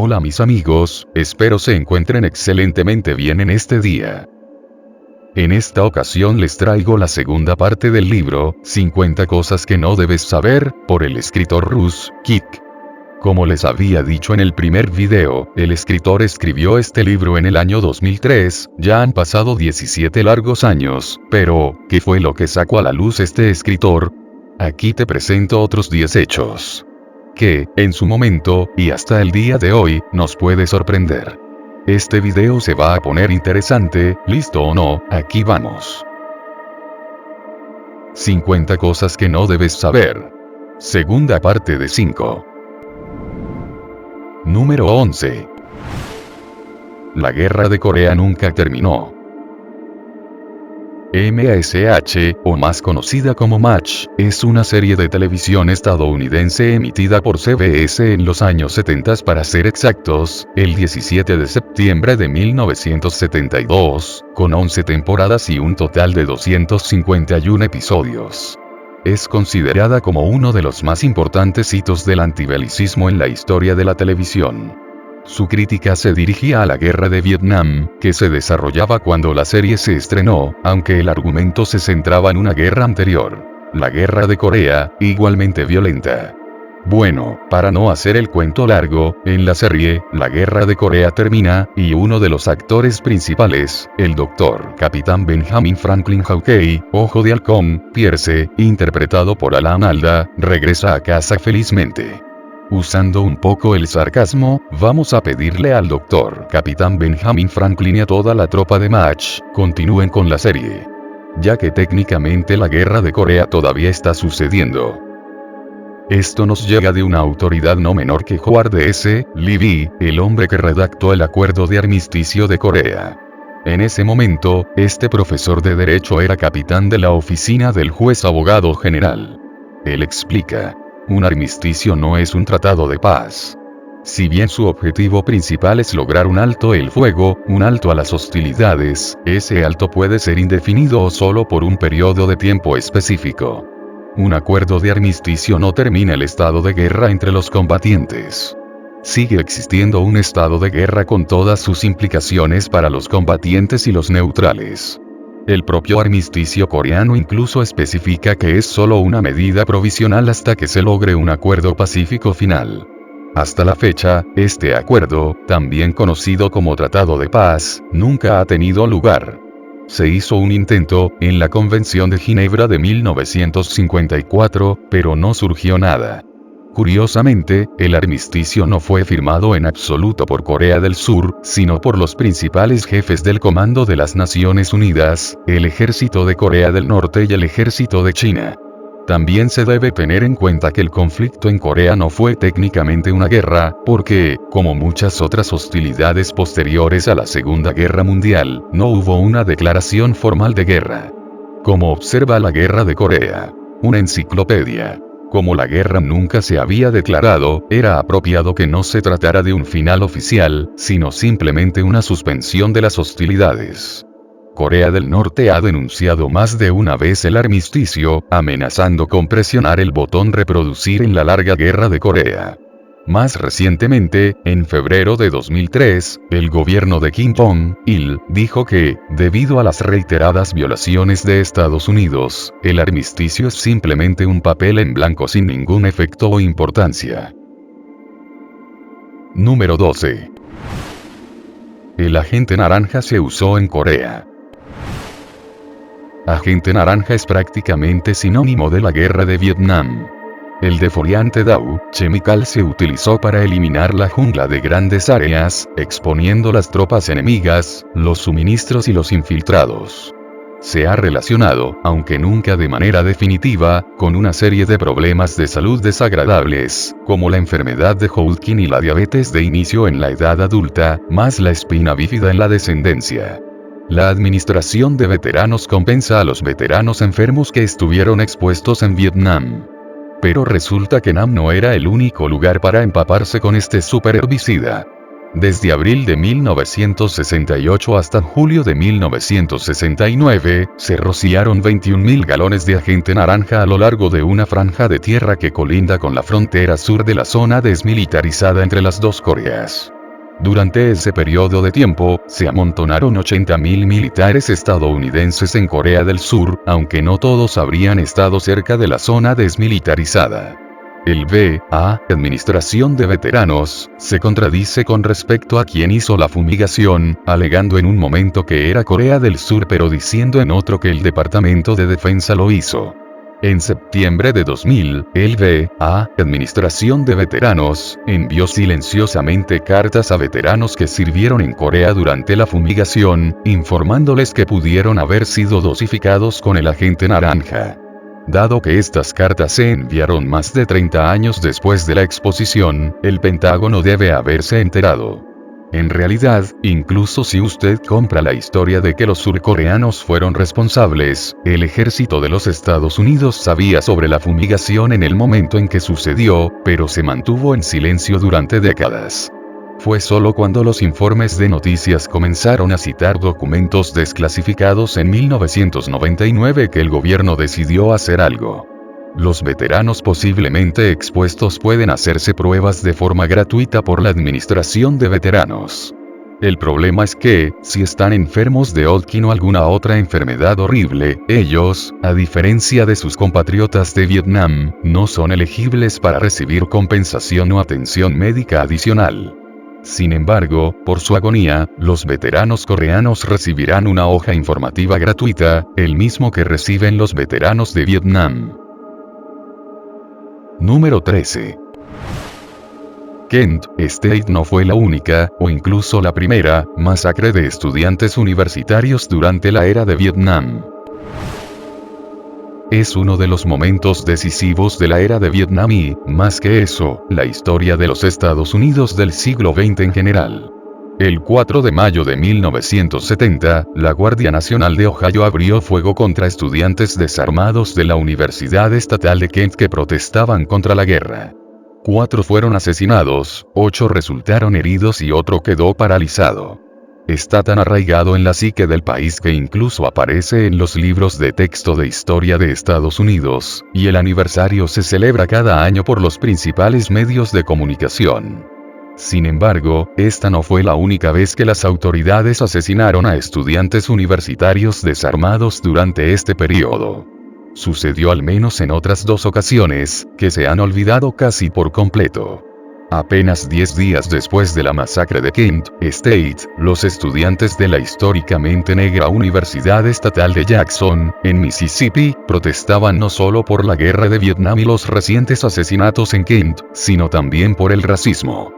Hola mis amigos, espero se encuentren excelentemente bien en este día. En esta ocasión les traigo la segunda parte del libro, 50 cosas que no debes saber, por el escritor Russ Kick. Como les había dicho en el primer video, el escritor escribió este libro en el año 2003, ya han pasado 17 largos años, pero, ¿qué fue lo que sacó a la luz este escritor? Aquí te presento otros 10 hechos que, en su momento, y hasta el día de hoy, nos puede sorprender. Este video se va a poner interesante, ¿listo o no? Aquí vamos. 50 cosas que no debes saber. Segunda parte de 5. Número 11. La guerra de Corea nunca terminó. MASH, o más conocida como MASH, es una serie de televisión estadounidense emitida por CBS en los años 70 para ser exactos, el 17 de septiembre de 1972, con 11 temporadas y un total de 251 episodios. Es considerada como uno de los más importantes hitos del antibelicismo en la historia de la televisión. Su crítica se dirigía a la guerra de Vietnam, que se desarrollaba cuando la serie se estrenó, aunque el argumento se centraba en una guerra anterior, la guerra de Corea, igualmente violenta. Bueno, para no hacer el cuento largo, en la serie, la guerra de Corea termina, y uno de los actores principales, el Dr. Capitán Benjamin Franklin Hawkeye, Ojo de Halcón, Pierce, interpretado por Alan Alda, regresa a casa felizmente. Usando un poco el sarcasmo, vamos a pedirle al Dr. Capitán Benjamin Franklin y a toda la tropa de MASH, continúen con la serie. Ya que técnicamente la guerra de Corea todavía está sucediendo. Esto nos llega de una autoridad no menor que Howard S. Levy, el hombre que redactó el acuerdo de armisticio de Corea. En ese momento, este profesor de derecho era capitán de la oficina del juez abogado general. Él explica. Un armisticio no es un tratado de paz. Si bien su objetivo principal es lograr un alto el fuego, un alto a las hostilidades, ese alto puede ser indefinido o solo por un periodo de tiempo específico. Un acuerdo de armisticio no termina el estado de guerra entre los combatientes. Sigue existiendo un estado de guerra con todas sus implicaciones para los combatientes y los neutrales. El propio armisticio coreano incluso especifica que es solo una medida provisional hasta que se logre un acuerdo pacífico final. Hasta la fecha, este acuerdo, también conocido como Tratado de Paz, nunca ha tenido lugar. Se hizo un intento, en la Convención de Ginebra de 1954, pero no surgió nada. Curiosamente, el armisticio no fue firmado en absoluto por Corea del Sur, sino por los principales jefes del Comando de las Naciones Unidas, el Ejército de Corea del Norte y el Ejército de China. También se debe tener en cuenta que el conflicto en Corea no fue técnicamente una guerra, porque, como muchas otras hostilidades posteriores a la Segunda Guerra Mundial, no hubo una declaración formal de guerra. Como observa la Guerra de Corea. Una enciclopedia. Como la guerra nunca se había declarado, era apropiado que no se tratara de un final oficial, sino simplemente una suspensión de las hostilidades. Corea del Norte ha denunciado más de una vez el armisticio, amenazando con presionar el botón reproducir en la larga guerra de Corea. Más recientemente, en febrero de 2003, el gobierno de Kim Jong-il dijo que, debido a las reiteradas violaciones de Estados Unidos, el armisticio es simplemente un papel en blanco sin ningún efecto o importancia. Número 12. El agente naranja se usó en Corea. Agente naranja es prácticamente sinónimo de la guerra de Vietnam. El defoliante Dow Chemical se utilizó para eliminar la jungla de grandes áreas, exponiendo las tropas enemigas, los suministros y los infiltrados. Se ha relacionado, aunque nunca de manera definitiva, con una serie de problemas de salud desagradables, como la enfermedad de Hodgkin y la diabetes de inicio en la edad adulta, más la espina bífida en la descendencia. La Administración de Veteranos compensa a los veteranos enfermos que estuvieron expuestos en Vietnam. Pero resulta que Nam no era el único lugar para empaparse con este superherbicida. Desde abril de 1968 hasta julio de 1969, se rociaron 21.000 galones de agente naranja a lo largo de una franja de tierra que colinda con la frontera sur de la zona desmilitarizada entre las dos Coreas. Durante ese periodo de tiempo, se amontonaron 80.000 militares estadounidenses en Corea del Sur, aunque no todos habrían estado cerca de la zona desmilitarizada. El V.A. Administración de Veteranos, se contradice con respecto a quien hizo la fumigación, alegando en un momento que era Corea del Sur pero diciendo en otro que el Departamento de Defensa lo hizo. En septiembre de 2000, el V.A. Administración de Veteranos, envió silenciosamente cartas a veteranos que sirvieron en Corea durante la fumigación, informándoles que pudieron haber sido dosificados con el agente naranja. Dado que estas cartas se enviaron más de 30 años después de la exposición, el Pentágono debe haberse enterado. En realidad, incluso si usted compra la historia de que los surcoreanos fueron responsables, el ejército de los Estados Unidos sabía sobre la fumigación en el momento en que sucedió, pero se mantuvo en silencio durante décadas. Fue solo cuando los informes de noticias comenzaron a citar documentos desclasificados en 1999 que el gobierno decidió hacer algo. Los veteranos posiblemente expuestos pueden hacerse pruebas de forma gratuita por la Administración de Veteranos. El problema es que, si están enfermos de Hodgkin o alguna otra enfermedad horrible, ellos, a diferencia de sus compatriotas de Vietnam, no son elegibles para recibir compensación o atención médica adicional. Sin embargo, por su agonía, los veteranos coreanos recibirán una hoja informativa gratuita, el mismo que reciben los veteranos de Vietnam. Número 13. Kent State no fue la única, o incluso la primera, masacre de estudiantes universitarios durante la era de Vietnam. Es uno de los momentos decisivos de la era de Vietnam y, más que eso, la historia de los Estados Unidos del siglo XX en general. El 4 de mayo de 1970, la Guardia Nacional de Ohio abrió fuego contra estudiantes desarmados de la Universidad Estatal de Kent que protestaban contra la guerra. 4 fueron asesinados, 8 resultaron heridos y otro quedó paralizado. Está tan arraigado en la psique del país que incluso aparece en los libros de texto de historia de Estados Unidos, y el aniversario se celebra cada año por los principales medios de comunicación. Sin embargo, esta no fue la única vez que las autoridades asesinaron a estudiantes universitarios desarmados durante este periodo. Sucedió al menos en otras 2 ocasiones, que se han olvidado casi por completo. Apenas 10 días después de la masacre de Kent State, los estudiantes de la históricamente negra Universidad Estatal de Jackson, en Mississippi, protestaban no solo por la guerra de Vietnam y los recientes asesinatos en Kent, sino también por el racismo.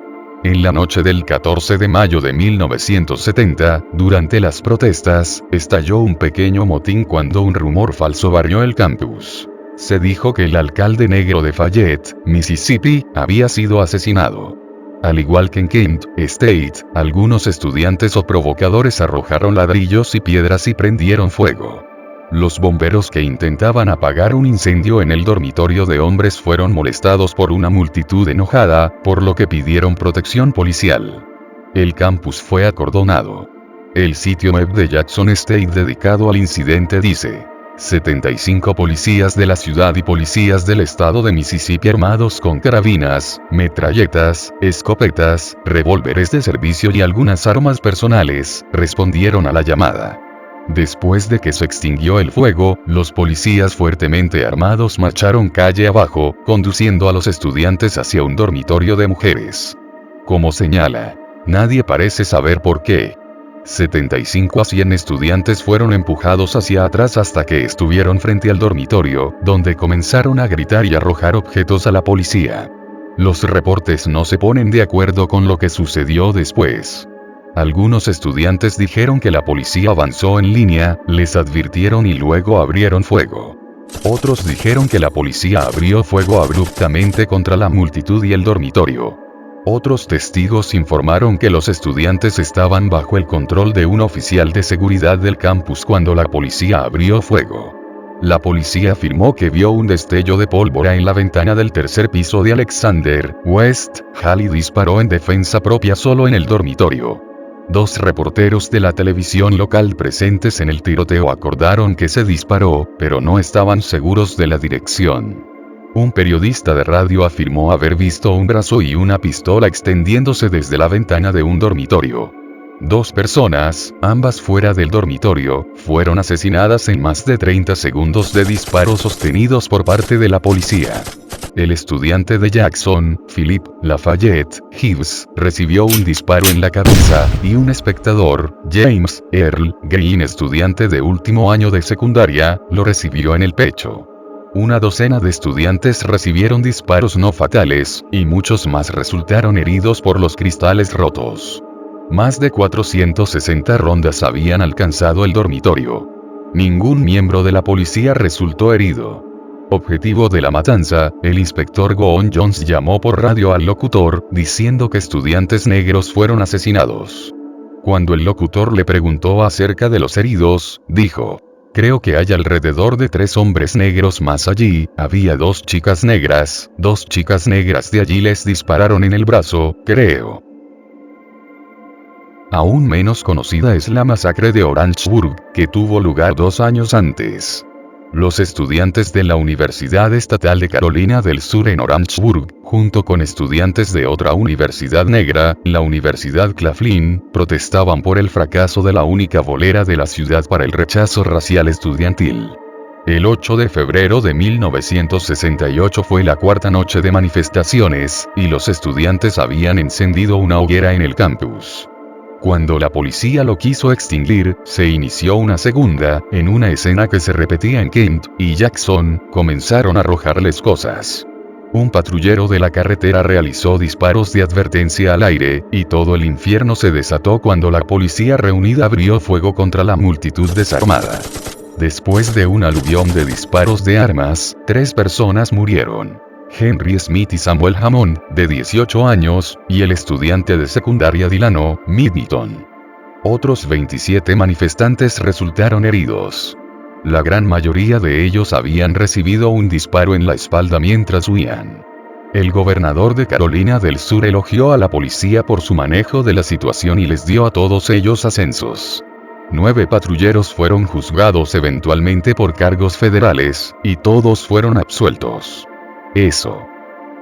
En la noche del 14 de mayo de 1970, durante las protestas, estalló un pequeño motín cuando un rumor falso barrió el campus. Se dijo que el alcalde negro de Fayette, Mississippi, había sido asesinado. Al igual que en Kent State, algunos estudiantes o provocadores arrojaron ladrillos y piedras y prendieron fuego. Los bomberos que intentaban apagar un incendio en el dormitorio de hombres fueron molestados por una multitud enojada, por lo que pidieron protección policial. El campus fue acordonado. El sitio web de Jackson State dedicado al incidente dice: 75 policías de la ciudad y policías del estado de Mississippi armados con carabinas, metralletas, escopetas, revólveres de servicio y algunas armas personales, respondieron a la llamada. Después de que se extinguió el fuego, los policías fuertemente armados marcharon calle abajo, conduciendo a los estudiantes hacia un dormitorio de mujeres. Como señala, nadie parece saber por qué. 75 a 100 estudiantes fueron empujados hacia atrás hasta que estuvieron frente al dormitorio, donde comenzaron a gritar y arrojar objetos a la policía. Los reportes no se ponen de acuerdo con lo que sucedió después. Algunos estudiantes dijeron que la policía avanzó en línea, les advirtieron y luego abrieron fuego. Otros dijeron que la policía abrió fuego abruptamente contra la multitud y el dormitorio. Otros testigos informaron que los estudiantes estaban bajo el control de un oficial de seguridad del campus cuando la policía abrió fuego. La policía afirmó que vio un destello de pólvora en la ventana del tercer piso de Alexander West Hall y disparó en defensa propia solo en el dormitorio. Dos reporteros de la televisión local presentes en el tiroteo acordaron que se disparó, pero no estaban seguros de la dirección. Un periodista de radio afirmó haber visto un brazo y una pistola extendiéndose desde la ventana de un dormitorio. Dos personas, ambas fuera del dormitorio, fueron asesinadas en más de 30 segundos de disparos sostenidos por parte de la policía. El estudiante de Jackson, Philip Lafayette Hughes, recibió un disparo en la cabeza, y un espectador, James Earl Green, estudiante de último año de secundaria, lo recibió en el pecho. Una docena de estudiantes recibieron disparos no fatales, y muchos más resultaron heridos por los cristales rotos. Más de 460 rondas habían alcanzado el dormitorio. Ningún miembro de la policía resultó herido. Objetivo de la matanza, el inspector Goon Jones llamó por radio al locutor, diciendo que estudiantes negros fueron asesinados. Cuando el locutor le preguntó acerca de los heridos, dijo: "Creo que hay alrededor de 3 hombres negros más allí, había 2 chicas negras de allí les dispararon en el brazo, creo". Aún menos conocida es la masacre de Orangeburg, que tuvo lugar 2 años antes. Los estudiantes de la Universidad Estatal de Carolina del Sur en Orangeburg, junto con estudiantes de otra universidad negra, la Universidad Claflin, protestaban por el fracaso de la única bolera de la ciudad para el rechazo racial estudiantil. El 8 de febrero de 1968 fue la cuarta noche de manifestaciones, y los estudiantes habían encendido una hoguera en el campus. Cuando la policía lo quiso extinguir, se inició una segunda, en una escena que se repetía en Kent y Jackson, comenzaron a arrojarles cosas. Un patrullero de la carretera realizó disparos de advertencia al aire, y todo el infierno se desató cuando la policía reunida abrió fuego contra la multitud desarmada. Después de un aluvión de disparos de armas, 3 personas murieron: Henry Smith y Samuel Hammond, de 18 años, y el estudiante de secundaria Delano Middleton. Otros 27 manifestantes resultaron heridos. La gran mayoría de ellos habían recibido un disparo en la espalda mientras huían. El gobernador de Carolina del Sur elogió a la policía por su manejo de la situación y les dio a todos ellos ascensos. 9 patrulleros fueron juzgados eventualmente por cargos federales, y todos fueron absueltos. Eso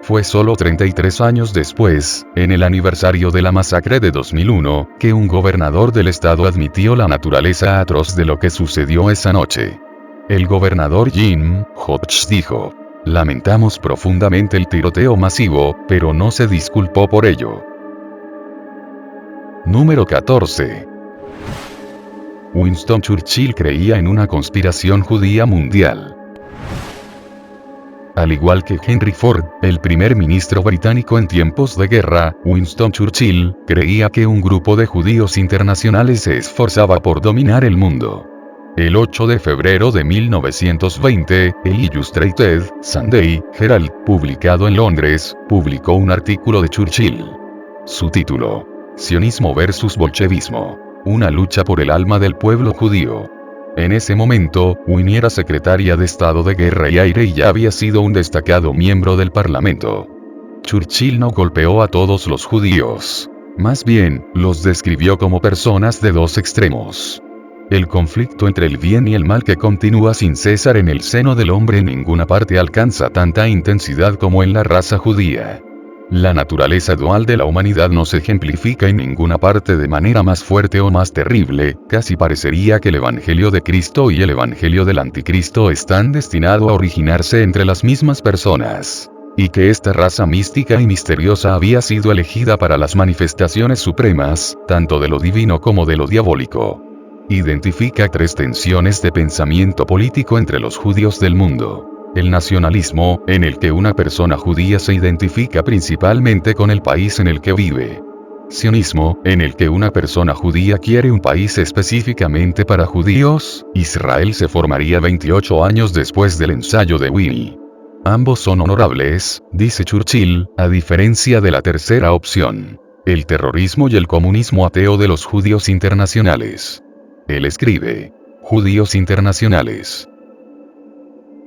fue solo 33 años después, en el aniversario de la masacre de 2001, que un gobernador del estado admitió la naturaleza atroz de lo que sucedió esa noche. El gobernador Jim Hodges dijo: "Lamentamos profundamente el tiroteo masivo, pero no se disculpó por ello". Número 14. Winston Churchill creía en una conspiración judía mundial. Al igual que Henry Ford, el primer ministro británico en tiempos de guerra, Winston Churchill creía que un grupo de judíos internacionales se esforzaba por dominar el mundo. El 8 de febrero de 1920, el Illustrated Sunday Herald, publicado en Londres, publicó un artículo de Churchill. Su título: Sionismo versus bolchevismo. Una lucha por el alma del pueblo judío. En ese momento, Winnie era secretaria de Estado de Guerra y Aire y ya había sido un destacado miembro del Parlamento. Churchill no golpeó a todos los judíos. Más bien, los describió como personas de 2 extremos. El conflicto entre el bien y el mal que continúa sin cesar en el seno del hombre en ninguna parte alcanza tanta intensidad como en la raza judía. La naturaleza dual de la humanidad no se ejemplifica en ninguna parte de manera más fuerte o más terrible. Casi parecería que el Evangelio de Cristo y el Evangelio del Anticristo están destinados a originarse entre las mismas personas. Y que esta raza mística y misteriosa había sido elegida para las manifestaciones supremas, tanto de lo divino como de lo diabólico. Identifica 3 tensiones de pensamiento político entre los judíos del mundo. El nacionalismo, en el que una persona judía se identifica principalmente con el país en el que vive. Sionismo, en el que una persona judía quiere un país específicamente para judíos. Israel se formaría 28 años después del ensayo de Winnie. Ambos son honorables, dice Churchill, a diferencia de la tercera opción: el terrorismo y el comunismo ateo de los judíos internacionales. Él escribe: judíos internacionales.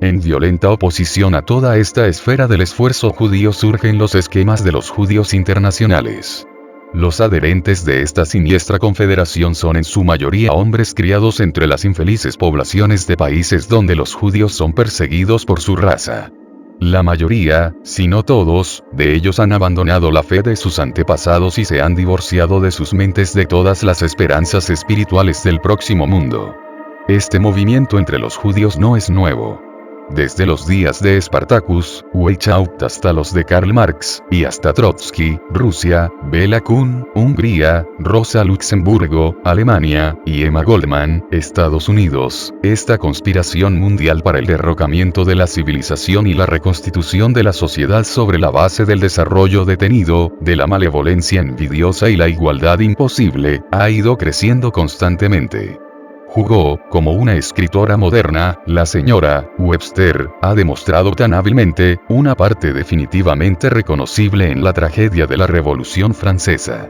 En violenta oposición a toda esta esfera del esfuerzo judío surgen los esquemas de los judíos internacionales. Los adherentes de esta siniestra confederación son en su mayoría hombres criados entre las infelices poblaciones de países donde los judíos son perseguidos por su raza. La mayoría, si no todos, de ellos han abandonado la fe de sus antepasados y se han divorciado de sus mentes de todas las esperanzas espirituales del próximo mundo. Este movimiento entre los judíos no es nuevo. Desde los días de Spartacus, Weishaupt hasta los de Karl Marx, y hasta Trotsky, Rusia, Bela Kun, Hungría, Rosa Luxemburgo, Alemania, y Emma Goldman, Estados Unidos, esta conspiración mundial para el derrocamiento de la civilización y la reconstitución de la sociedad sobre la base del desarrollo detenido, de la malevolencia envidiosa y la igualdad imposible, ha ido creciendo constantemente. Jugó, como una escritora moderna, la señora Webster, ha demostrado tan hábilmente, una parte definitivamente reconocible en la tragedia de la Revolución Francesa.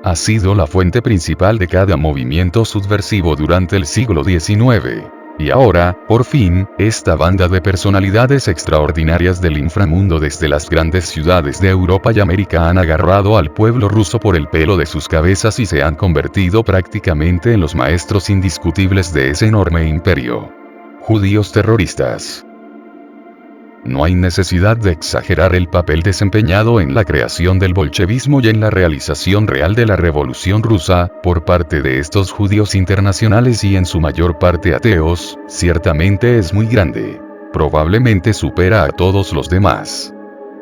Ha sido la fuente principal de cada movimiento subversivo durante el siglo XIX. Y ahora, por fin, esta banda de personalidades extraordinarias del inframundo desde las grandes ciudades de Europa y América han agarrado al pueblo ruso por el pelo de sus cabezas y se han convertido prácticamente en los maestros indiscutibles de ese enorme imperio. Judíos terroristas. No hay necesidad de exagerar el papel desempeñado en la creación del bolchevismo y en la realización real de la Revolución Rusa, por parte de estos judíos internacionales y en su mayor parte ateos, ciertamente es muy grande. Probablemente supera a todos los demás.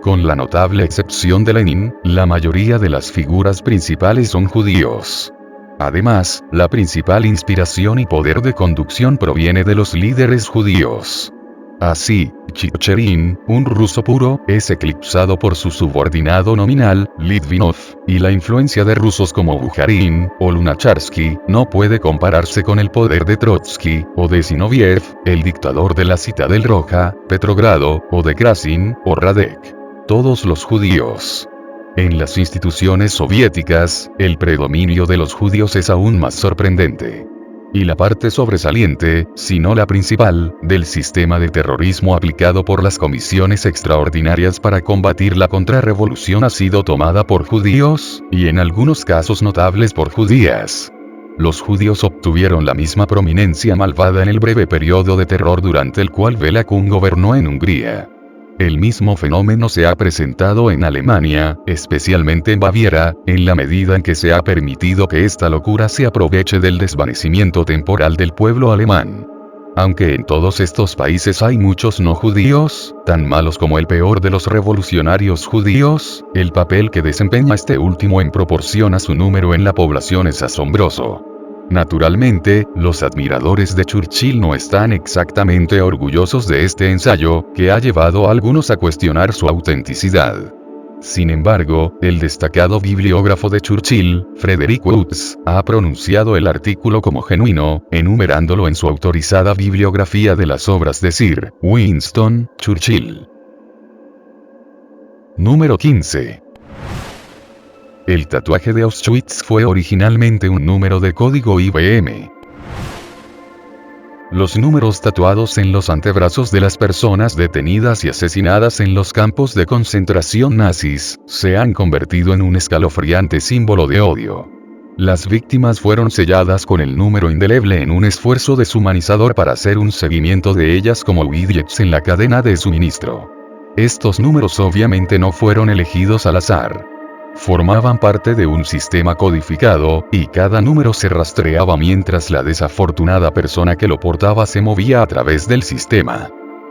Con la notable excepción de Lenin, la mayoría de las figuras principales son judíos. Además, la principal inspiración y poder de conducción proviene de los líderes judíos. Así, Chicherin, un ruso puro, es eclipsado por su subordinado nominal, Litvinov, y la influencia de rusos como Bukharin, o Lunacharsky, no puede compararse con el poder de Trotsky, o de Zinoviev, el dictador de la Citadel Roja, Petrogrado, o de Krasin, o Radek. Todos los judíos. En las instituciones soviéticas, el predominio de los judíos es aún más sorprendente. Y la parte sobresaliente, si no la principal, del sistema de terrorismo aplicado por las comisiones extraordinarias para combatir la contrarrevolución ha sido tomada por judíos, y en algunos casos notables por judías. Los judíos obtuvieron la misma prominencia malvada en el breve periodo de terror durante el cual Bela Kun gobernó en Hungría. El mismo fenómeno se ha presentado en Alemania, especialmente en Baviera, en la medida en que se ha permitido que esta locura se aproveche del desvanecimiento temporal del pueblo alemán. Aunque en todos estos países hay muchos no judíos, tan malos como el peor de los revolucionarios judíos, el papel que desempeña este último en proporción a su número en la población es asombroso. Naturalmente, los admiradores de Churchill no están exactamente orgullosos de este ensayo, que ha llevado a algunos a cuestionar su autenticidad. Sin embargo, el destacado bibliógrafo de Churchill, Frederick Woods, ha pronunciado el artículo como genuino, enumerándolo en su autorizada bibliografía de las obras de Sir Winston Churchill. Número 15. El tatuaje de Auschwitz fue originalmente un número de código IBM. Los números tatuados en los antebrazos de las personas detenidas y asesinadas en los campos de concentración nazis, se han convertido en un escalofriante símbolo de odio. Las víctimas fueron selladas con el número indeleble en un esfuerzo deshumanizador para hacer un seguimiento de ellas como widgets en la cadena de suministro. Estos números obviamente no fueron elegidos al azar. Formaban parte de un sistema codificado, y cada número se rastreaba mientras la desafortunada persona que lo portaba se movía a través del sistema.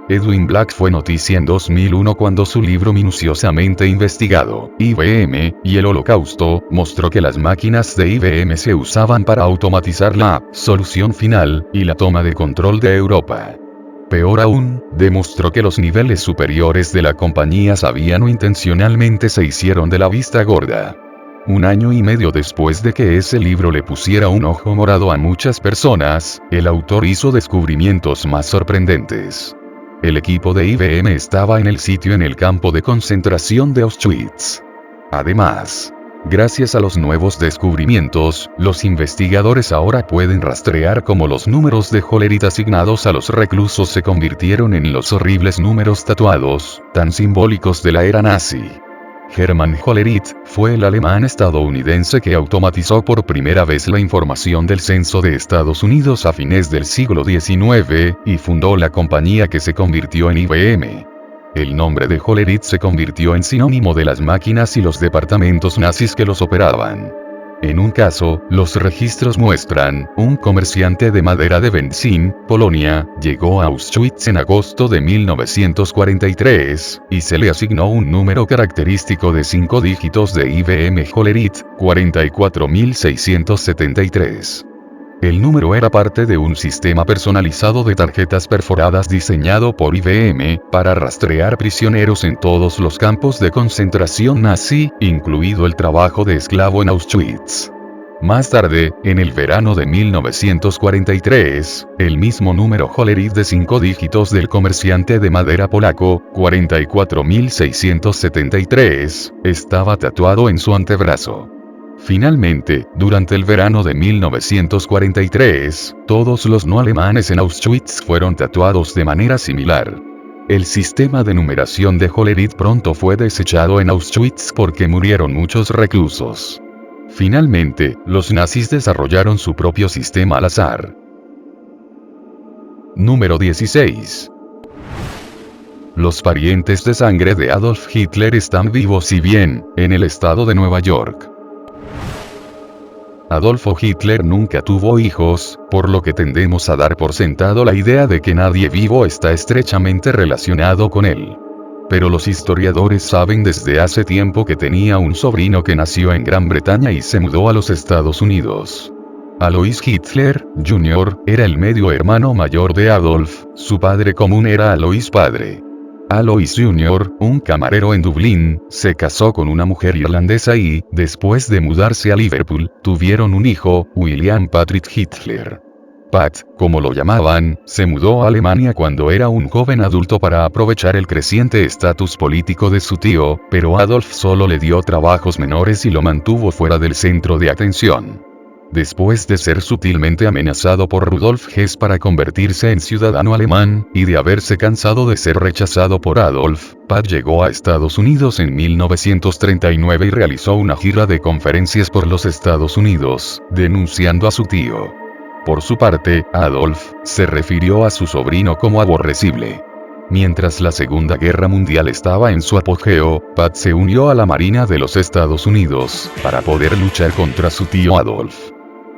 Edwin Black fue noticia en 2001 cuando su libro minuciosamente investigado, IBM, y el Holocausto, mostró que las máquinas de IBM se usaban para automatizar la solución final, y la toma de control de Europa. Peor aún, demostró que los niveles superiores de la compañía sabían o intencionalmente se hicieron de la vista gorda. 1 año y medio después de que ese libro le pusiera un ojo morado a muchas personas, el autor hizo descubrimientos más sorprendentes. El equipo de IBM estaba en el sitio en el campo de concentración de Auschwitz. Además, Gracias a los nuevos descubrimientos, los investigadores ahora pueden rastrear cómo los números de Hollerith asignados a los reclusos se convirtieron en los horribles números tatuados, tan simbólicos de la era nazi. Hermann Hollerith fue el alemán estadounidense que automatizó por primera vez la información del censo de Estados Unidos a fines del siglo XIX, y fundó la compañía que se convirtió en IBM. El nombre de Hollerith se convirtió en sinónimo de las máquinas y los departamentos nazis que los operaban. En un caso, los registros muestran, un comerciante de madera de Będzin, Polonia, llegó a Auschwitz en agosto de 1943, y se le asignó un número característico de 5 dígitos de IBM Hollerith, 44673. El número era parte de un sistema personalizado de tarjetas perforadas diseñado por IBM, para rastrear prisioneros en todos los campos de concentración nazi, incluido el trabajo de esclavo en Auschwitz. Más tarde, en el verano de 1943, el mismo número Hollerith de 5 dígitos del comerciante de madera polaco, 44673, estaba tatuado en su antebrazo. Finalmente, durante el verano de 1943, todos los no alemanes en Auschwitz fueron tatuados de manera similar. El sistema de numeración de Hollerith pronto fue desechado en Auschwitz porque murieron muchos reclusos. Finalmente, los nazis desarrollaron su propio sistema al azar. Número 16. Los parientes de sangre de Adolf Hitler están vivos y bien, en el estado de Nueva York. Adolfo Hitler nunca tuvo hijos, por lo que tendemos a dar por sentado la idea de que nadie vivo está estrechamente relacionado con él. Pero los historiadores saben desde hace tiempo que tenía un sobrino que nació en Gran Bretaña y se mudó a los Estados Unidos. Alois Hitler, Jr., era el medio hermano mayor de Adolf, su padre común era Alois padre. Alois Jr., un camarero en Dublín, se casó con una mujer irlandesa y, después de mudarse a Liverpool, tuvieron un hijo, William Patrick Hitler. Pat, como lo llamaban, se mudó a Alemania cuando era un joven adulto para aprovechar el creciente estatus político de su tío, pero Adolf solo le dio trabajos menores y lo mantuvo fuera del centro de atención. Después de ser sutilmente amenazado por Rudolf Hess para convertirse en ciudadano alemán, y de haberse cansado de ser rechazado por Adolf, Pat llegó a Estados Unidos en 1939 y realizó una gira de conferencias por los Estados Unidos, denunciando a su tío. Por su parte, Adolf se refirió a su sobrino como aborrecible. Mientras la Segunda Guerra Mundial estaba en su apogeo, Pat se unió a la Marina de los Estados Unidos, para poder luchar contra su tío Adolf.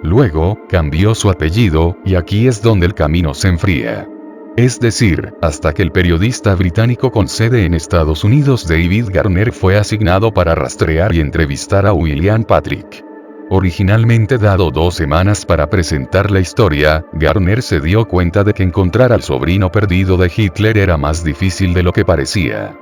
Luego, cambió su apellido, y aquí es donde el camino se enfría. Es decir, hasta que el periodista británico con sede en Estados Unidos David Garner fue asignado para rastrear y entrevistar a William Patrick. Originalmente dado 2 semanas para presentar la historia, Garner se dio cuenta de que encontrar al sobrino perdido de Hitler era más difícil de lo que parecía.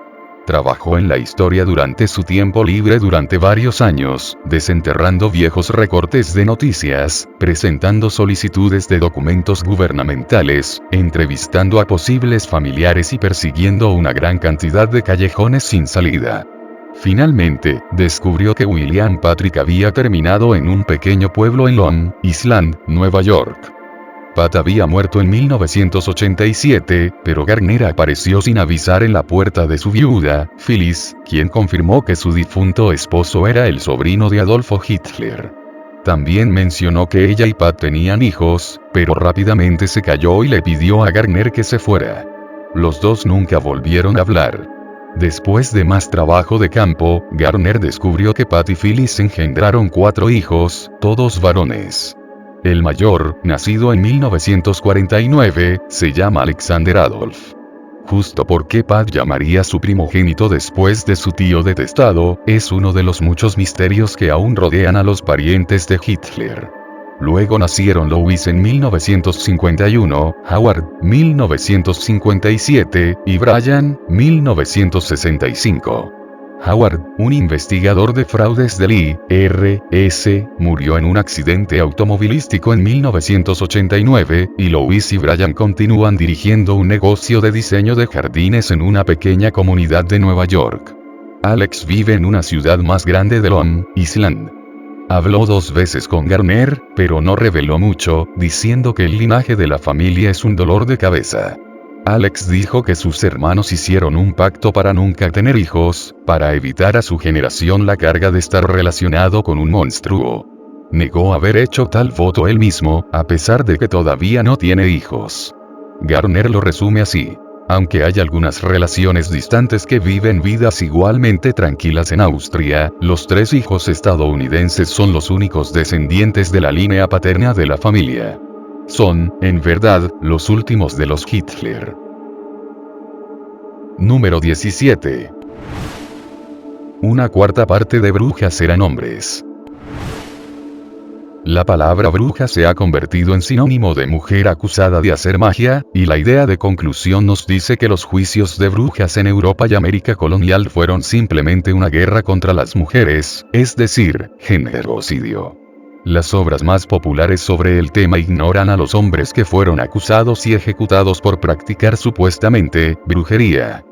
Trabajó en la historia durante su tiempo libre durante varios años, desenterrando viejos recortes de noticias, presentando solicitudes de documentos gubernamentales, entrevistando a posibles familiares y persiguiendo una gran cantidad de callejones sin salida. Finalmente, descubrió que William Patrick había terminado en un pequeño pueblo en Long Island, Nueva York. Pat había muerto en 1987, pero Garner apareció sin avisar en la puerta de su viuda, Phyllis, quien confirmó que su difunto esposo era el sobrino de Adolfo Hitler. También mencionó que ella y Pat tenían hijos, pero rápidamente se calló y le pidió a Garner que se fuera. Los dos nunca volvieron a hablar. Después de más trabajo de campo, Garner descubrió que Pat y Phyllis engendraron 4 hijos, todos varones. El mayor, nacido en 1949, se llama Alexander Adolf. Justo porque Pat llamaría a su primogénito después de su tío detestado, es uno de los muchos misterios que aún rodean a los parientes de Hitler. Luego nacieron Louis en 1951, Howard, 1957, y Brian, 1965. Howard, un investigador de fraudes del IRS, murió en un accidente automovilístico en 1989, y Louis y Brian continúan dirigiendo un negocio de diseño de jardines en una pequeña comunidad de Nueva York. Alex vive en una ciudad más grande de Long Island. Habló 2 veces con Garner, pero no reveló mucho, diciendo que el linaje de la familia es un dolor de cabeza. Alex dijo que sus hermanos hicieron un pacto para nunca tener hijos, para evitar a su generación la carga de estar relacionado con un monstruo. Negó haber hecho tal voto él mismo, a pesar de que todavía no tiene hijos. Garner lo resume así. Aunque hay algunas relaciones distantes que viven vidas igualmente tranquilas en Austria, los 3 hijos estadounidenses son los únicos descendientes de la línea paterna de la familia. Son, en verdad, los últimos de los Hitler. Número 17. Una cuarta parte de brujas eran hombres. La palabra bruja se ha convertido en sinónimo de mujer acusada de hacer magia, y la idea de conclusión nos dice que los juicios de brujas en Europa y América colonial fueron simplemente una guerra contra las mujeres, es decir, generocidio. Las obras más populares sobre el tema ignoran a los hombres que fueron acusados y ejecutados por practicar supuestamente brujería.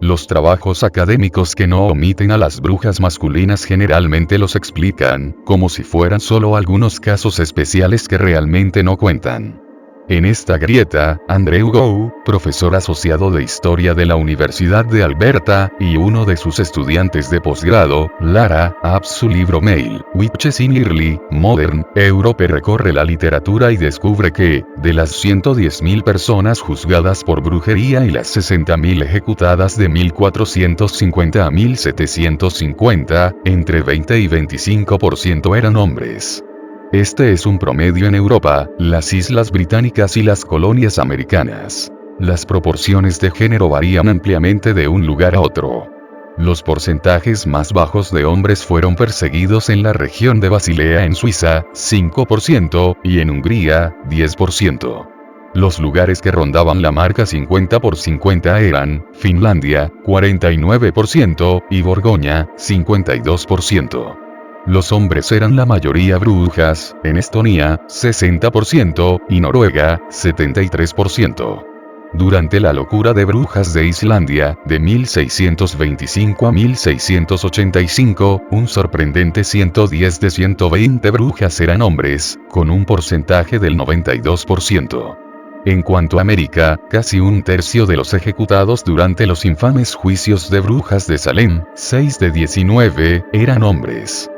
Los trabajos académicos que no omiten a las brujas masculinas generalmente los explican, como si fueran solo algunos casos especiales que realmente no cuentan. En esta grieta, Andrew Gow, profesor asociado de Historia de la Universidad de Alberta, y uno de sus estudiantes de posgrado, Lara Abs, su libro Male Witches in Early Modern Europe recorre la literatura y descubre que, de las 110.000 personas juzgadas por brujería y las 60.000 ejecutadas de 1450 a 1750, entre 20 y 25% eran hombres. Este es un promedio en Europa, las Islas Británicas y las colonias americanas. Las proporciones de género varían ampliamente de un lugar a otro. Los porcentajes más bajos de hombres fueron perseguidos en la región de Basilea en Suiza, 5%, y en Hungría, 10%. Los lugares que rondaban la marca 50/50 eran Finlandia, 49%, y Borgoña, 52%. Los hombres eran la mayoría brujas, en Estonia, 60%, y Noruega, 73%. Durante la locura de brujas de Islandia, de 1625 a 1685, un sorprendente 110 de 120 brujas eran hombres, con un porcentaje del 92%. En cuanto a América, casi un tercio de los ejecutados durante los infames juicios de brujas de Salem, 6 de 19, eran hombres.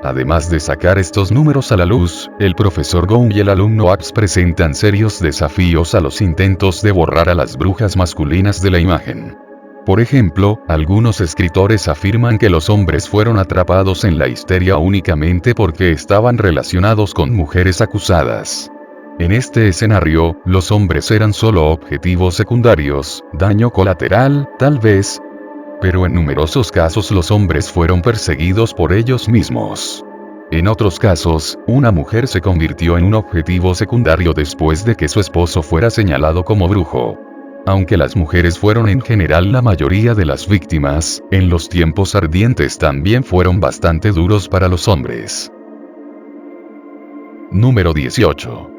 Además de sacar estos números a la luz, el profesor Gow y el alumno Abs presentan serios desafíos a los intentos de borrar a las brujas masculinas de la imagen. Por ejemplo, algunos escritores afirman que los hombres fueron atrapados en la histeria únicamente porque estaban relacionados con mujeres acusadas. En este escenario, los hombres eran solo objetivos secundarios, daño colateral, tal vez, pero en numerosos casos los hombres fueron perseguidos por ellos mismos. En otros casos, una mujer se convirtió en un objetivo secundario después de que su esposo fuera señalado como brujo. Aunque las mujeres fueron en general la mayoría de las víctimas, en los tiempos ardientes también fueron bastante duros para los hombres. Número 18.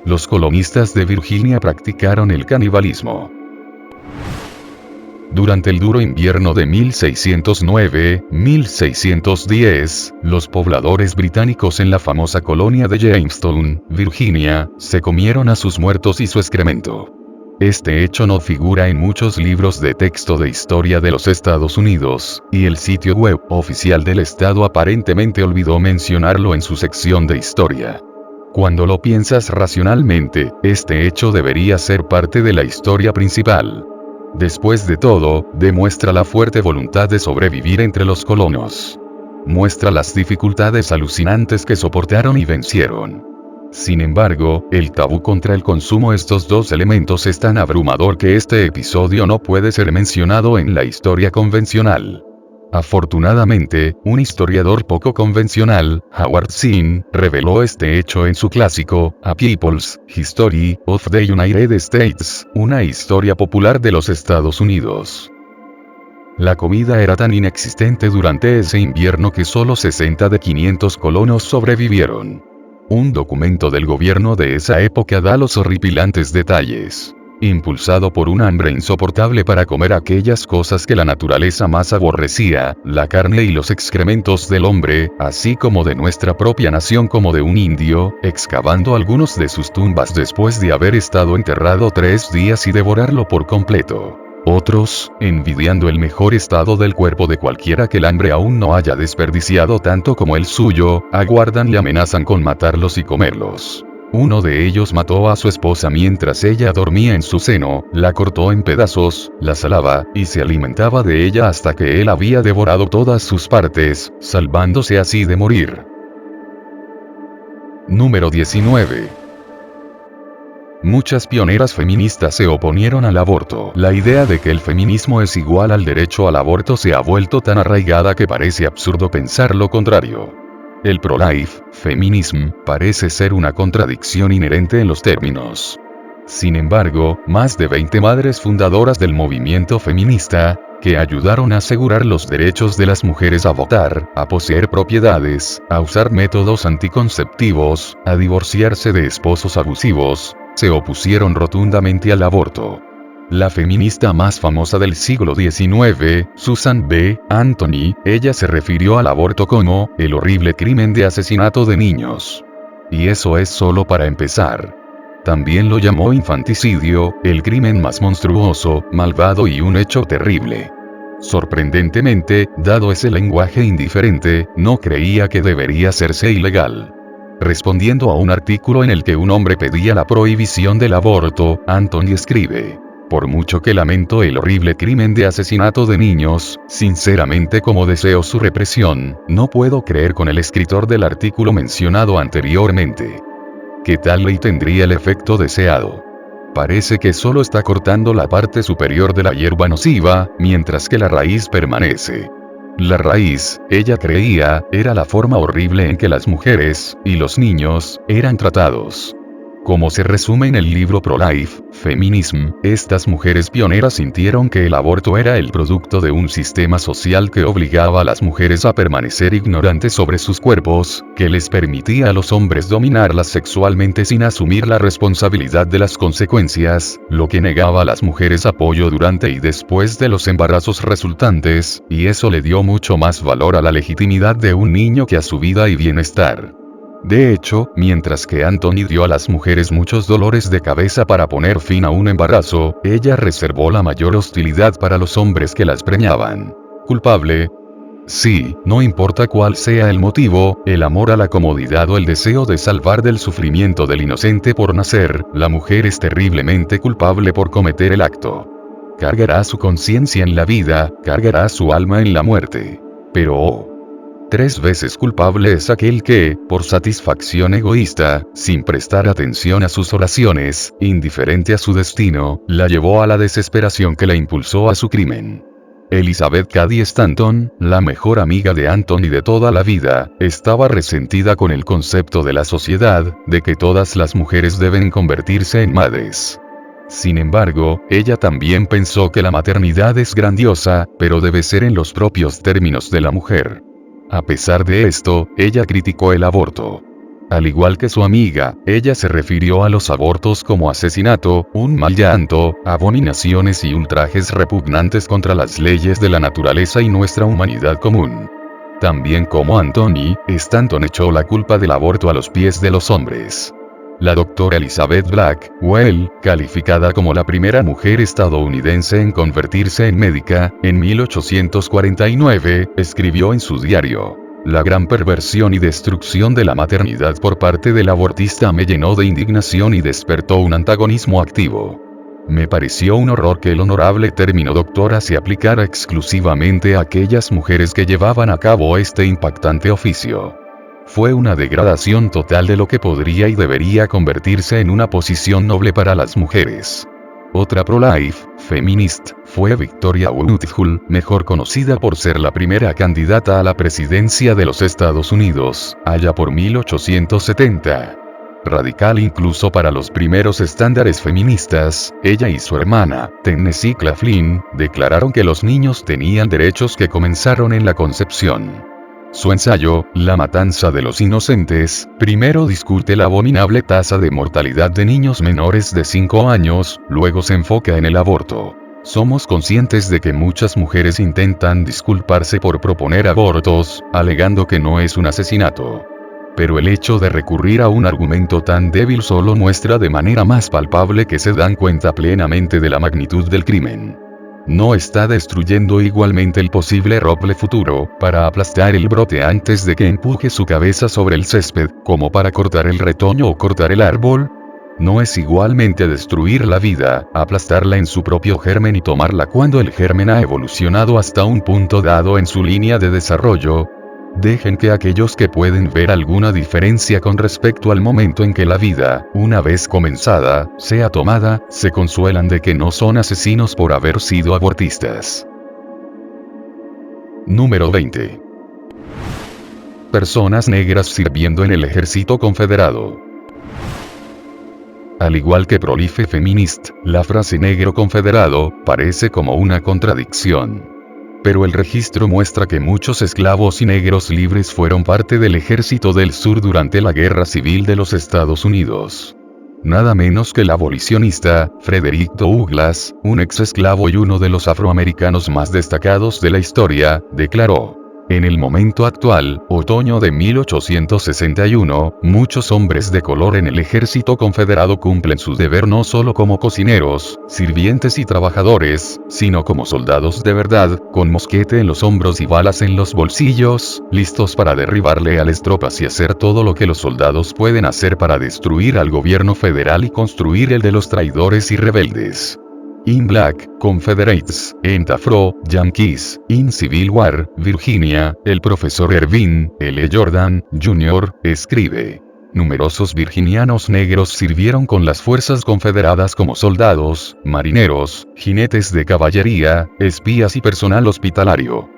Los colonistas de Virginia practicaron el canibalismo. Durante el duro invierno de 1609-1610, los pobladores británicos en la famosa colonia de Jamestown, Virginia, se comieron a sus muertos y su excremento. Este hecho no figura en muchos libros de texto de historia de los Estados Unidos, y el sitio web oficial del estado aparentemente olvidó mencionarlo en su sección de historia. Cuando lo piensas racionalmente, este hecho debería ser parte de la historia principal. Después de todo, demuestra la fuerte voluntad de sobrevivir entre los colonos. Muestra las dificultades alucinantes que soportaron y vencieron. Sin embargo, el tabú contra el consumo de estos dos elementos es tan abrumador que este episodio no puede ser mencionado en la historia convencional. Afortunadamente, un historiador poco convencional, Howard Zinn, reveló este hecho en su clásico, A People's History of the United States, una historia popular de los Estados Unidos. La comida era tan inexistente durante ese invierno que solo 60 de 500 colonos sobrevivieron. Un documento del gobierno de esa época da los horripilantes detalles. Impulsado por un hambre insoportable para comer aquellas cosas que la naturaleza más aborrecía, la carne y los excrementos del hombre, así como de nuestra propia nación como de un indio, excavando algunos de sus tumbas después de haber estado enterrado 3 días y devorarlo por completo. Otros, envidiando el mejor estado del cuerpo de cualquiera que el hambre aún no haya desperdiciado tanto como el suyo, aguardan y amenazan con matarlos y comerlos. Uno de ellos mató a su esposa mientras ella dormía en su seno, la cortó en pedazos, la salaba, y se alimentaba de ella hasta que él había devorado todas sus partes, salvándose así de morir. Número 19. Muchas pioneras feministas se oponieron al aborto. La idea de que el feminismo es igual al derecho al aborto se ha vuelto tan arraigada que parece absurdo pensar lo contrario. El pro-life, feminism, parece ser una contradicción inherente en los términos. Sin embargo, más de 20 madres fundadoras del movimiento feminista, que ayudaron a asegurar los derechos de las mujeres a votar, a poseer propiedades, a usar métodos anticonceptivos, a divorciarse de esposos abusivos, se opusieron rotundamente al aborto. La feminista más famosa del siglo XIX, Susan B. Anthony, ella se refirió al aborto como el horrible crimen de asesinato de niños. Y eso es solo para empezar. También lo llamó infanticidio, el crimen más monstruoso, malvado y un hecho terrible. Sorprendentemente, dado ese lenguaje indiferente, no creía que debería hacerse ilegal. Respondiendo a un artículo en el que un hombre pedía la prohibición del aborto, Anthony escribe: por mucho que lamento el horrible crimen de asesinato de niños, sinceramente como deseo su represión, no puedo creer con el escritor del artículo mencionado anteriormente. ¿Qué tal ley tendría el efecto deseado? Parece que solo está cortando la parte superior de la hierba nociva, mientras que la raíz permanece. La raíz, ella creía, era la forma horrible en que las mujeres, y los niños, eran tratados. Como se resume en el libro Pro-Life, Feminism, estas mujeres pioneras sintieron que el aborto era el producto de un sistema social que obligaba a las mujeres a permanecer ignorantes sobre sus cuerpos, que les permitía a los hombres dominarlas sexualmente sin asumir la responsabilidad de las consecuencias, lo que negaba a las mujeres apoyo durante y después de los embarazos resultantes, y eso le dio mucho más valor a la legitimidad de un niño que a su vida y bienestar. De hecho, mientras que Anthony dio a las mujeres muchos dolores de cabeza para poner fin a un embarazo, ella reservó la mayor hostilidad para los hombres que las preñaban. ¿Culpable? Sí, no importa cuál sea el motivo, el amor a la comodidad o el deseo de salvar del sufrimiento del inocente por nacer, la mujer es terriblemente culpable por cometer el acto. Cargará su conciencia en la vida, cargará su alma en la muerte. Pero 3 veces culpable es aquel que, por satisfacción egoísta, sin prestar atención a sus oraciones, indiferente a su destino, la llevó a la desesperación que la impulsó a su crimen. Elizabeth Cady Stanton, la mejor amiga de Anthony de toda la vida, estaba resentida con el concepto de la sociedad, de que todas las mujeres deben convertirse en madres. Sin embargo, ella también pensó que la maternidad es grandiosa, pero debe ser en los propios términos de la mujer. A pesar de esto, ella criticó el aborto. Al igual que su amiga, ella se refirió a los abortos como asesinato, un mal llanto, abominaciones y ultrajes repugnantes contra las leyes de la naturaleza y nuestra humanidad común. También como Anthony, Stanton echó la culpa del aborto a los pies de los hombres. La doctora Elizabeth Blackwell, calificada como la primera mujer estadounidense en convertirse en médica, en 1849, escribió en su diario: la gran perversión y destrucción de la maternidad por parte del abortista me llenó de indignación y despertó un antagonismo activo. Me pareció un horror que el honorable término doctora se aplicara exclusivamente a aquellas mujeres que llevaban a cabo este impactante oficio. Fue una degradación total de lo que podría y debería convertirse en una posición noble para las mujeres. Otra pro-life, feminist, fue Victoria Woodhull, mejor conocida por ser la primera candidata a la presidencia de los Estados Unidos, allá por 1870. Radical incluso para los primeros estándares feministas, ella y su hermana, Tennessee Claflin, declararon que los niños tenían derechos que comenzaron en la concepción. Su ensayo, La matanza de los inocentes, primero discute la abominable tasa de mortalidad de niños menores de 5 años, luego se enfoca en el aborto. Somos conscientes de que muchas mujeres intentan disculparse por proponer abortos, alegando que no es un asesinato. Pero el hecho de recurrir a un argumento tan débil solo muestra de manera más palpable que se dan cuenta plenamente de la magnitud del crimen. No está destruyendo igualmente el posible roble futuro, para aplastar el brote antes de que empuje su cabeza sobre el césped, como para cortar el retoño o cortar el árbol. No es igualmente destruir la vida, aplastarla en su propio germen y tomarla cuando el germen ha evolucionado hasta un punto dado en su línea de desarrollo. Dejen que aquellos que pueden ver alguna diferencia con respecto al momento en que la vida, una vez comenzada, sea tomada, se consuelan de que no son asesinos por haber sido abortistas. Número 20. Personas negras sirviendo en el ejército confederado. Al igual que Prolife Feminist, la frase negro confederado parece como una contradicción. Pero el registro muestra que muchos esclavos y negros libres fueron parte del ejército del sur durante la Guerra Civil de los Estados Unidos. Nada menos que el abolicionista, Frederick Douglass, un ex esclavo y uno de los afroamericanos más destacados de la historia, declaró: en el momento actual, otoño de 1861, muchos hombres de color en el ejército confederado cumplen su deber no solo como cocineros, sirvientes y trabajadores, sino como soldados de verdad, con mosquete en los hombros y balas en los bolsillos, listos para derribar leales tropas y hacer todo lo que los soldados pueden hacer para destruir al gobierno federal y construir el de los traidores y rebeldes. In Black, Confederates, and Afro, Yankees, in Civil War, Virginia, el profesor Ervin L. Jordan, Jr., escribe: numerosos virginianos negros sirvieron con las fuerzas confederadas como soldados, marineros, jinetes de caballería, espías y personal hospitalario.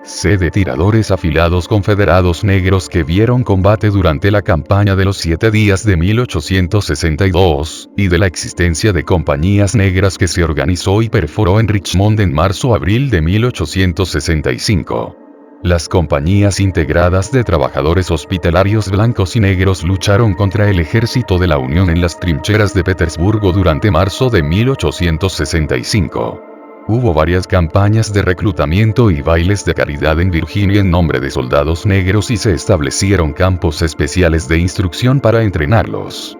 Sé de tiradores afilados confederados negros que vieron combate durante la campaña de los 7 días de 1862, y de la existencia de compañías negras que se organizó y perforó en Richmond en marzo-abril de 1865. Las compañías integradas de trabajadores hospitalarios blancos y negros lucharon contra el ejército de la Unión en las trincheras de Petersburgo durante marzo de 1865. Hubo varias campañas de reclutamiento y bailes de caridad en Virginia en nombre de soldados negros y se establecieron campos especiales de instrucción para entrenarlos.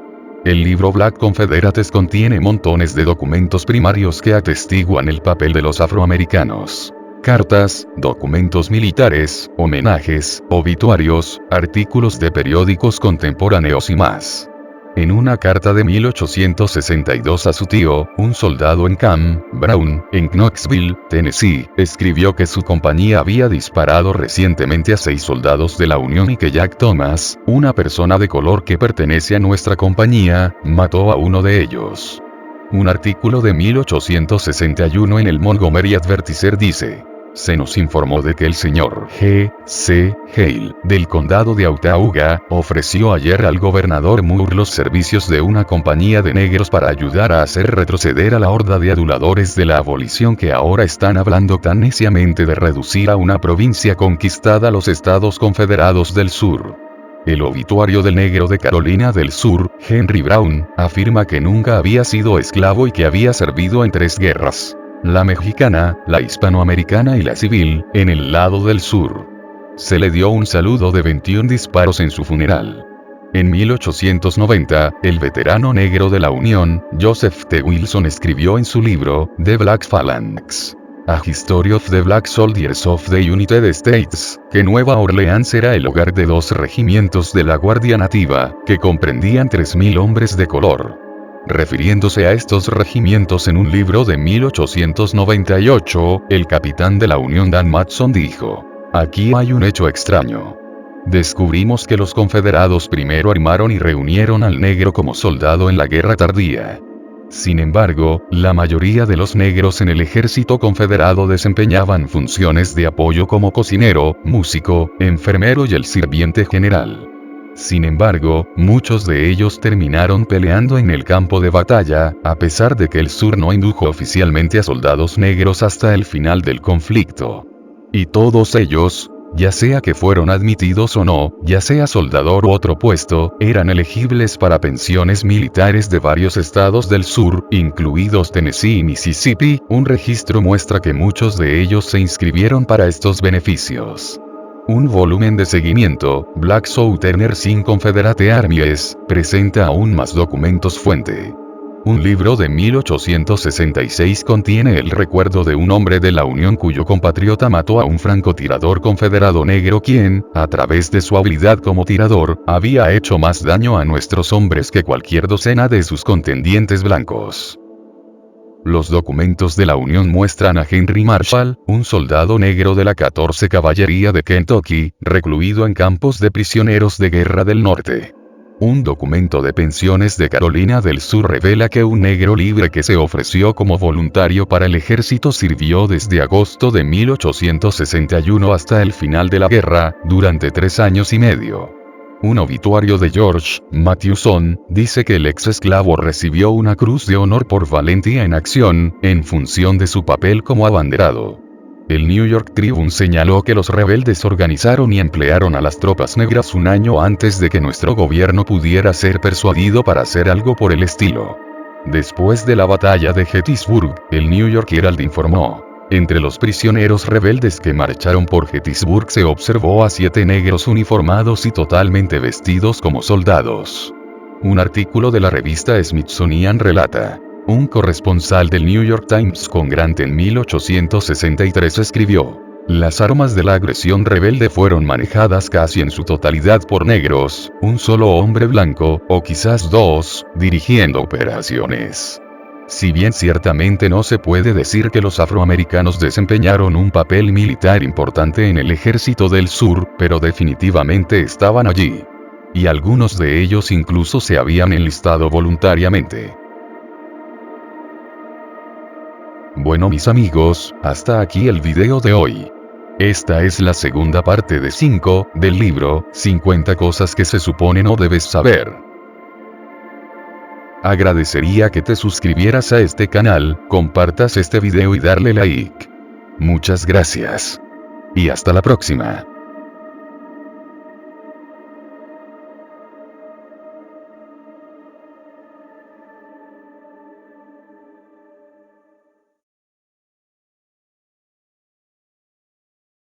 El libro Black Confederates contiene montones de documentos primarios que atestiguan el papel de los afroamericanos. Cartas, documentos militares, homenajes, obituarios, artículos de periódicos contemporáneos y más. En una carta de 1862 a su tío, un soldado en Camp Brown, en Knoxville, Tennessee, escribió que su compañía había disparado recientemente a 6 soldados de la Unión y que Jack Thomas, una persona de color que pertenece a nuestra compañía, mató a uno de ellos. Un artículo de 1861 en el Montgomery Advertiser dice: se nos informó de que el señor G. C. Hale, del condado de Autauga, ofreció ayer al gobernador Moore los servicios de una compañía de negros para ayudar a hacer retroceder a la horda de aduladores de la abolición que ahora están hablando tan neciamente de reducir a una provincia conquistada los estados confederados del sur. El obituario del negro de Carolina del Sur, Henry Brown, afirma que nunca había sido esclavo y que había servido en 3 guerras. La mexicana, la hispanoamericana y la civil, en el lado del sur. Se le dio un saludo de 21 disparos en su funeral. En 1890, el veterano negro de la Unión, Joseph T. Wilson, escribió en su libro, The Black Phalanx, A History of the Black Soldiers of the United States, que Nueva Orleans era el hogar de 2 regimientos de la Guardia Nativa, que comprendían 3.000 hombres de color. Refiriéndose a estos regimientos en un libro de 1898, el capitán de la Unión Dan Matson dijo: aquí hay un hecho extraño. Descubrimos que los confederados primero armaron y reunieron al negro como soldado en la guerra tardía. Sin embargo, la mayoría de los negros en el ejército confederado desempeñaban funciones de apoyo como cocinero, músico, enfermero y el sirviente general. Sin embargo, muchos de ellos terminaron peleando en el campo de batalla, a pesar de que el sur no indujo oficialmente a soldados negros hasta el final del conflicto. Y todos ellos, Ya sea que fueron admitidos o no, ya sea soldador u otro puesto, eran elegibles para pensiones militares de varios estados del sur, incluidos Tennessee y Mississippi. Un registro muestra que muchos de ellos se inscribieron para estos beneficios. Un volumen de seguimiento, Black Southerners in Confederate Armies, presenta aún más documentos fuente. Un libro de 1866 contiene el recuerdo de un hombre de la Unión cuyo compatriota mató a un francotirador confederado negro quien, a través de su habilidad como tirador, había hecho más daño a nuestros hombres que cualquier docena de sus contendientes blancos. Los documentos de la Unión muestran a Henry Marshall, un soldado negro de la 14 Caballería de Kentucky, recluido en campos de prisioneros de guerra del norte. Un documento de pensiones de Carolina del Sur revela que un negro libre que se ofreció como voluntario para el ejército sirvió desde agosto de 1861 hasta el final de la guerra, durante 3 años y medio. Un obituario de George Mathewson dice que el ex esclavo recibió una cruz de honor por valentía en acción, en función de su papel como abanderado. El New York Tribune señaló que los rebeldes organizaron y emplearon a las tropas negras un año antes de que nuestro gobierno pudiera ser persuadido para hacer algo por el estilo. Después de la batalla de Gettysburg, el New York Herald informó: entre los prisioneros rebeldes que marcharon por Gettysburg se observó a 7 negros uniformados y totalmente vestidos como soldados. Un artículo de la revista Smithsonian relata: un corresponsal del New York Times con Grant en 1863 escribió: las armas de la agresión rebelde fueron manejadas casi en su totalidad por negros, un solo hombre blanco, o quizás 2, dirigiendo operaciones. Si bien ciertamente no se puede decir que los afroamericanos desempeñaron un papel militar importante en el ejército del sur, pero definitivamente estaban allí. Y algunos de ellos incluso se habían enlistado voluntariamente. Bueno mis amigos, hasta aquí el video de hoy. Esta es la segunda parte de 5, del libro, 50 cosas que se supone no debes saber. Agradecería que te suscribieras a este canal, compartas este video y darle like. Muchas gracias. Y hasta la próxima.